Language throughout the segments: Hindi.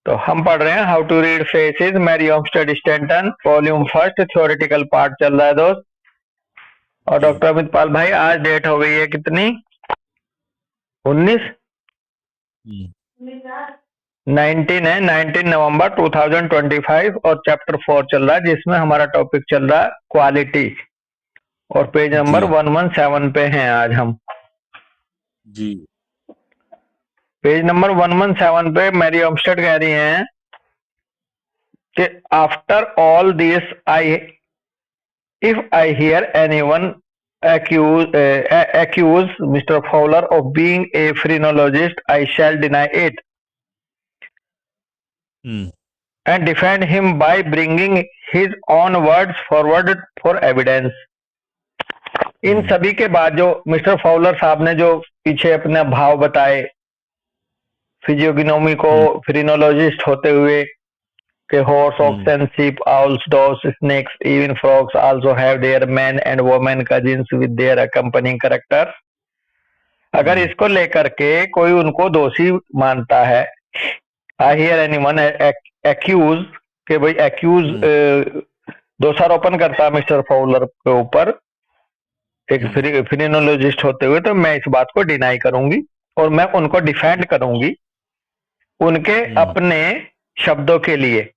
तो हम पढ़ रहे हैं how to read faces, Mary Olmsted Stanton, volume first, theoretical part चल रहा है दोस्त। और जी। डॉक्टर अमित पाल भाई, आज डेट हो गई है कितनी? 19 19 है, 19 नवंबर 2025 और चैप्टर 4 चल रहा है जिसमें हमारा टॉपिक चल रहा है क्वालिटी। और पेज नंबर जी 117 पे हैं आज हम। जी पेज नंबर 117 पे मैरी ओमस्टेड कह रही हैं कि after all this I if I hear anyone accuse Mr. Fowler of being a phrenologist, I shall deny it and defend him by bringing his own words forward for evidence. इन सभी के बाद जो मिस्टर फाउलर साहब ने जो पीछे अपने भाव बताए फिजियोग्नोमी को फ्रीनोलॉजिस्ट होते हुए कि horse, oxen, sheep, owls, dogs, snakes, even frogs also have their men and women cousins with their accompanying character. अगर इसको लेकर के कोई उनको दोषी मानता है, आई हियर एनीवन एक्यूज के भाई एक्यूज दोषारोपण करता है मिस्टर फाउलर के ऊपर एक फ्रीनोलॉजिस्ट होते हुए, तो मैं इस बात को डिनाई करूंगी और मैं उनको डिफेंड करूंगी उनके अपने शब्दों के लिए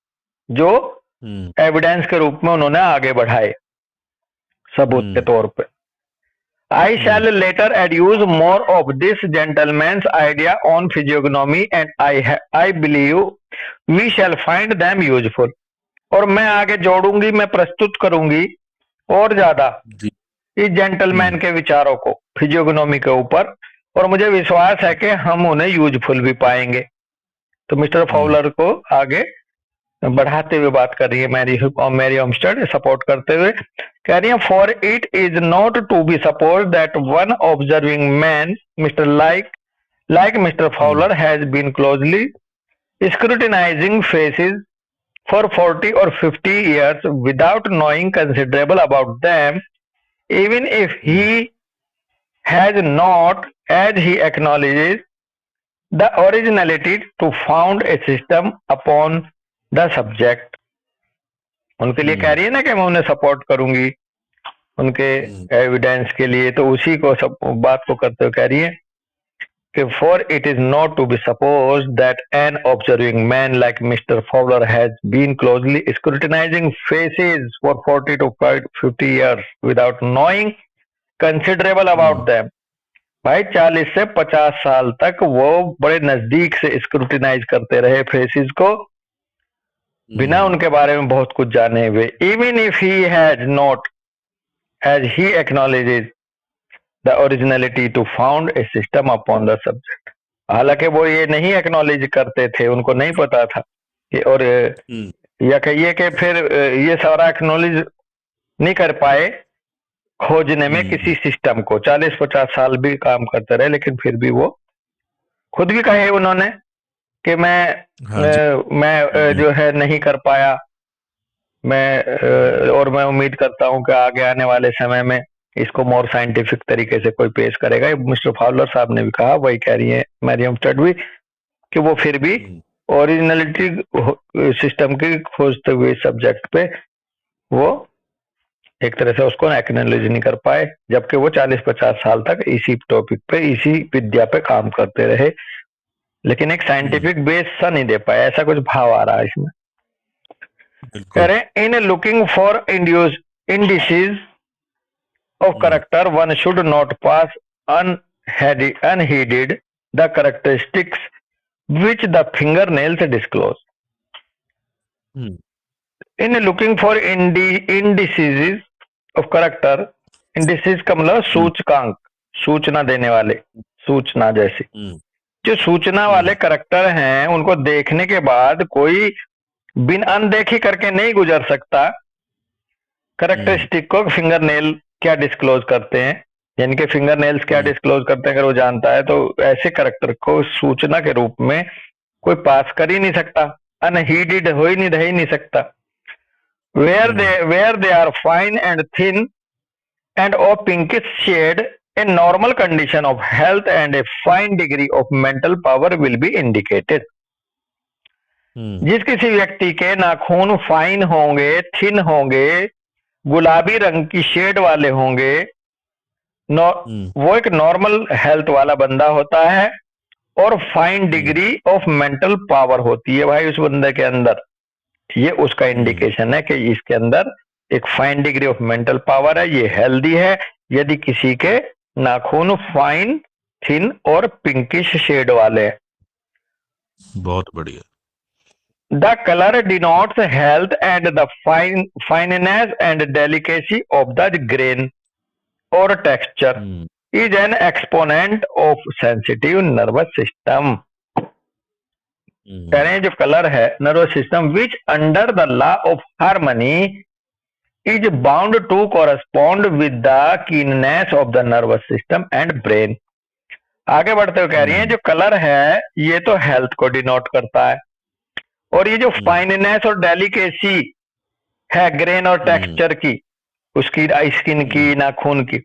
जो एविडेंस के रूप में उन्होंने आगे बढ़ाए सबूत के तौर पे। I shall later adduce more of this gentleman's idea on physiognomy and I believe we shall find them useful. और मैं आगे जोड़ूंगी, मैं प्रस्तुत करूंगी और ज्यादा इस जेंटलमैन के विचारों को फिजियोग्नोमी के ऊपर, और मुझे विश्वास है कि हम उन्हें यूजफुल भी पाएंगे। तो मिस्टर फाउलर को आगे बढ़ाते हुए बात कर रही है मैरी ओमस्टेड, सपोर्ट करते हुए कह रही है, for it is not to be suppose that one observing man mister like Mr. Fowler has been closely scrutinizing faces for 40 or 50 years without knowing considerable about them, even if he has not, as he acknowledges, the originality to found a system upon the subject. उनके लिए कह रही है ना कि मैं उन्हें सपोर्ट करूंगी उनके एविडेंस के लिए, तो उसी को सब बात को करते हुए कह रही है कि for it is not to be suppose that an observing man like mister Fowler has been closely scrutinising faces for 40 to 50 years without knowing considerable about them. भाई 40 से 50 साल तक वो बड़े नजदीक से स्क्रूटिनाइज करते रहे फेसेस को बिना उनके बारे में बहुत कुछ जाने हुए। Even if he has not, as he acknowledges the originality to found a system upon the subject. हालांकि वो ये नहीं एक्नॉलेज करते थे, उनको नहीं पता था कि, और या कहिए कि फिर ये सारा एक्नॉलेज नहीं कर पाए खोजने में किसी सिस्टम को। 40-50 साल भी काम करते रहे, लेकिन फिर भी वो खुद भी कहे उन्होंने कि मैं जो है नहीं कर पाया। और मैं उम्मीद करता हूं कि आगे आने वाले समय में इसको मोर साइंटिफिक तरीके से कोई पेश करेगा। मिस्टर फाउलर साहब ने भी कहा, वही कह रही है मैरी ओमस्टेड भी, कि वो फिर भी ओरिजिनलिटी सिस्टम की खोजते हुए सब्जेक्ट पे वो एक तरह से उसको एक्नॉलेज नहीं कर पाए, जबकि वो 40-50 साल तक इसी टॉपिक पे, इसी विद्या पे काम करते रहे, लेकिन एक साइंटिफिक बेस सा नहीं दे पाया। ऐसा कुछ भाव आ रहा है इसमें। कह रहे in looking for indices of character one should not pass unheeded the characteristics which the finger nails disclose. In looking for indices of character, indices का मतलब सूचकांक, सूचना देने वाले, सूचना जैसी जो सूचना वाले करेक्टर हैं, उनको देखने के बाद कोई बिन अनदेखी करके नहीं गुजर सकता। करेक्टरिस्टिक को फिंगर नेल क्या डिस्क्लोज करते हैं, यानी कि फिंगर नेल्स क्या डिस्क्लोज करते हैं, अगर वो जानता है तो ऐसे करेक्टर को सूचना के रूप में कोई पास कर ही नहीं सकता, अनहीडेड हो ही नहीं सकता। where they are fine and thin and of pinkish shade, a normal condition of health and a fine degree of mental power will be indicated. जिस किसी व्यक्ति के नाखून फाइन होंगे, थिन होंगे, गुलाबी रंग की शेड वाले होंगे, वो एक नॉर्मल हेल्थ वाला बंदा होता है और fine degree of mental power होती है भाई उस बंदे के अंदर। ये उसका इंडिकेशन है कि इसके अंदर एक fine degree of mental power है, ये हेल्दी है। यदि किसी के नाखून फाइन, थिन और पिंकिश शेड वाले हैं। बहुत बढ़िया। The color denotes health and the fineness and delicacy of the grain or texture is an exponent of sensitive nervous system. कह रहे हैं जो कलर है nervous system which under the law of harmony is bound to correspond with the keenness of the nervous system and brain. आगे बढ़ते हुए कह रही हैं जो कलर है ये तो हेल्थ को डिनोट करता है, और ये जो फाइननेस और डेलिकेसी है ग्रेन और टेक्सचर की, उसकी स्किन की, नाखून की,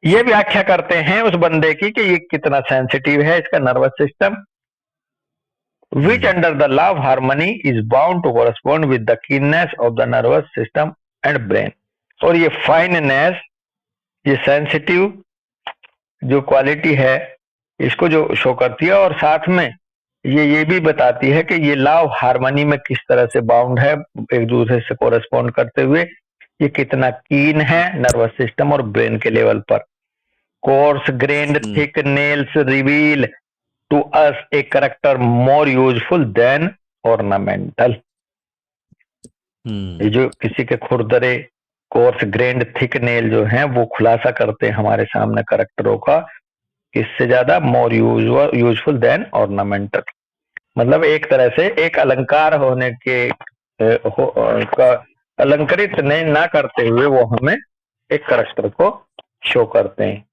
ये व्याख्या करते हैं उस बंदे की कि ये कितना सेंसिटिव है इसका nervous system. Which under the law of harmony is bound to correspond with the keenness of the nervous system and brain. और ये फाइननेस, ये सेंसिटिव जो क्वालिटी है इसको जो शो करती है, और साथ में ये भी बताती है कि ये लॉ ऑफ हार्मनी में किस तरह से बाउंड है एक दूसरे से कोरेस्पॉन्ड करते हुए, ये कितना कीन है नर्वस सिस्टम और ब्रेन के लेवल पर। Coarse grained thick nails reveal to us a character more useful than ornamental. ये जो किसी के खुरदरे कोर्स ग्रेन्ड थिक नेल जो हैं वो खुलासा करते हैं हमारे सामने कैरेक्टरों का, इससे ज्यादा मोर यूजफुल देन ऑर्नामेंटल। मतलब एक तरह से एक अलंकार होने के अलंकृत नहीं ना करते हुए वो हमें एक कैरेक्टर को शो करते हैं।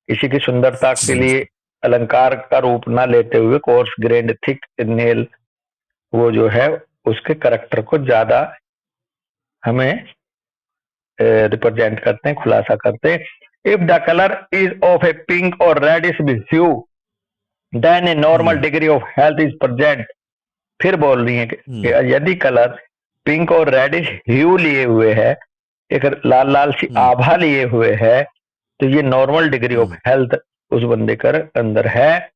किसी की सुंदरता के लिए अलंकार का रूप ना लेते हुए कोर्स ग्रेन्ड थिक नेल वो जो है उसके कैरेक्टर को ज्यादा हमें रिप्रेजेंट करते हैं, खुलासा करते हैं। If the colour is of a pink और reddish hue then a normal degree of health is present. फिर बोल रही है कि यदि कलर पिंक और रेडिश ह्यू लिए हुए है, एक लाल लाल सी आभा लिए हुए है, तो ये नॉर्मल डिग्री ऑफ हेल्थ उस बंदे के अंदर है।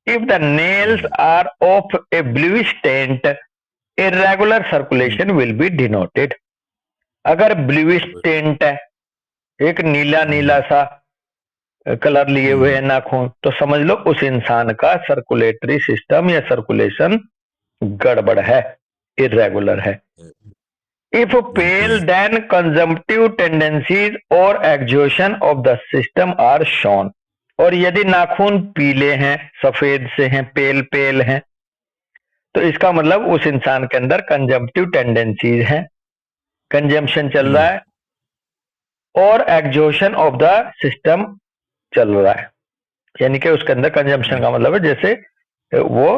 If the nails are of a bluish tint irregular circulation will be denoted. अगर ब्लूइश टेंट है, एक नीला नीला सा कलर लिए हुए है नाखून, तो समझ लो उस इंसान का सर्कुलेटरी सिस्टम या सर्कुलेशन गड़बड़ है, इरेगुलर है। If pale then consumptive tendencies और exhaustion of the system are shown. और यदि नाखून पीले हैं, सफेद से हैं, पेल पेल हैं, तो इसका मतलब उस इंसान के अंदर कंजम्पटिव टेंडेंसीज हैं, कंजम्पशन चल रहा है और एक्सोशन ऑफ द सिस्टम चल रहा है। यानी कि उसके अंदर कंजम्पशन का मतलब है जैसे वो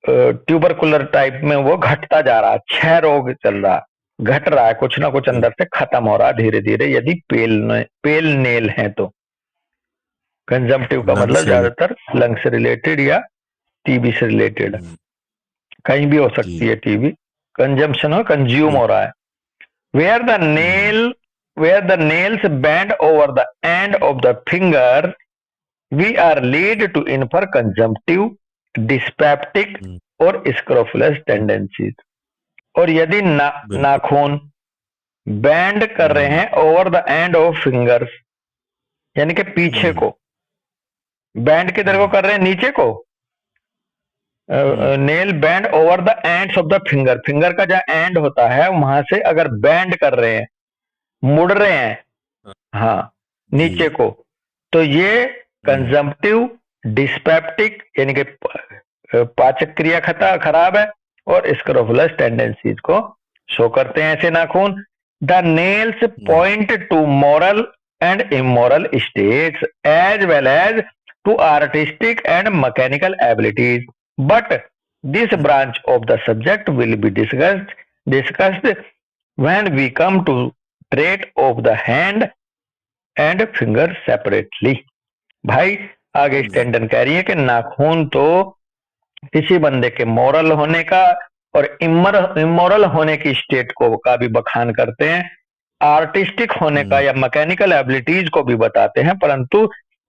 ट्यूबरकुलर टाइप में वो घटता जा रहा है, क्षय रोग चल रहा है, घट रहा है, कुछ ना कुछ अंदर से खत्म हो रहा है धीरे धीरे। यदि पेल नेल है तो कंजम्पटिव का मतलब ज्यादातर लंग से रिलेटेड या टीबी से रिलेटेड, कहीं भी हो सकती है टीबी। कंजम्पशन हो, कंज्यूम हो रहा है। Where the nails bend over the end of the finger we are led to infer consumptive, dyspeptic और स्क्रोफुलस टेंडेंसीज। और यदि नाखून बैंड कर रहे हैं over the end of fingers, यानी कि पीछे को बैंड किधर को कर रहे हैं, नीचे को। Nail band over the ends of the finger, finger का जहां एंड होता है वहां से अगर बैंड कर रहे हैं, मुड़ रहे हैं, हाँ नीचे को, तो ये कंजम्पटिव, डिस्पेप्टिक यानी कि पाचक क्रिया खराब है, और स्क्रोफुलस टेंडेंसीज को शो करते हैं ऐसे नाखून। The nails point to moral and immoral states as well as to artistic and mechanical abilities, but this branch of the subject will be discussed when we come to treat of the hand and finger separately. भाई आगे स्टैंटन कह रही है कि नाखून तो किसी बंदे के मोरल होने का और इमोरल होने की स्टेट को का भी बखान करते हैं, आर्टिस्टिक होने का या मैकेनिकल एबिलिटीज को भी बताते हैं। परंतु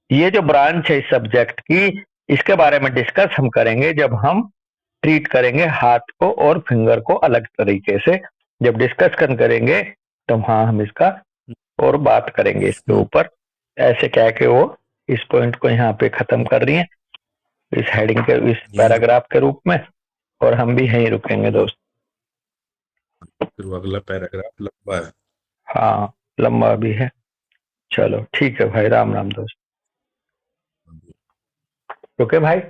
ये जो ब्रांच है इस सब्जेक्ट की, इसके बारे में डिस्कस हम करेंगे जब हम ट्रीट करेंगे हाथ को और फिंगर को अलग तरीके से। जब डिस्कशन करेंगे तो हाँ हम इसका और बात करेंगे इसके ऊपर। ऐसे कह के वो इस पॉइंट को यहाँ पे खत्म कर रही है इस हेडिंग के, इस पैराग्राफ के रूप में, और हम भी यहीं रुकेंगे दोस्त। फिर वो अगला पैराग्राफ लंबा है। हाँ लंबा भी है। चलो ठीक है भाई, राम राम दोस्त। रुके भाई।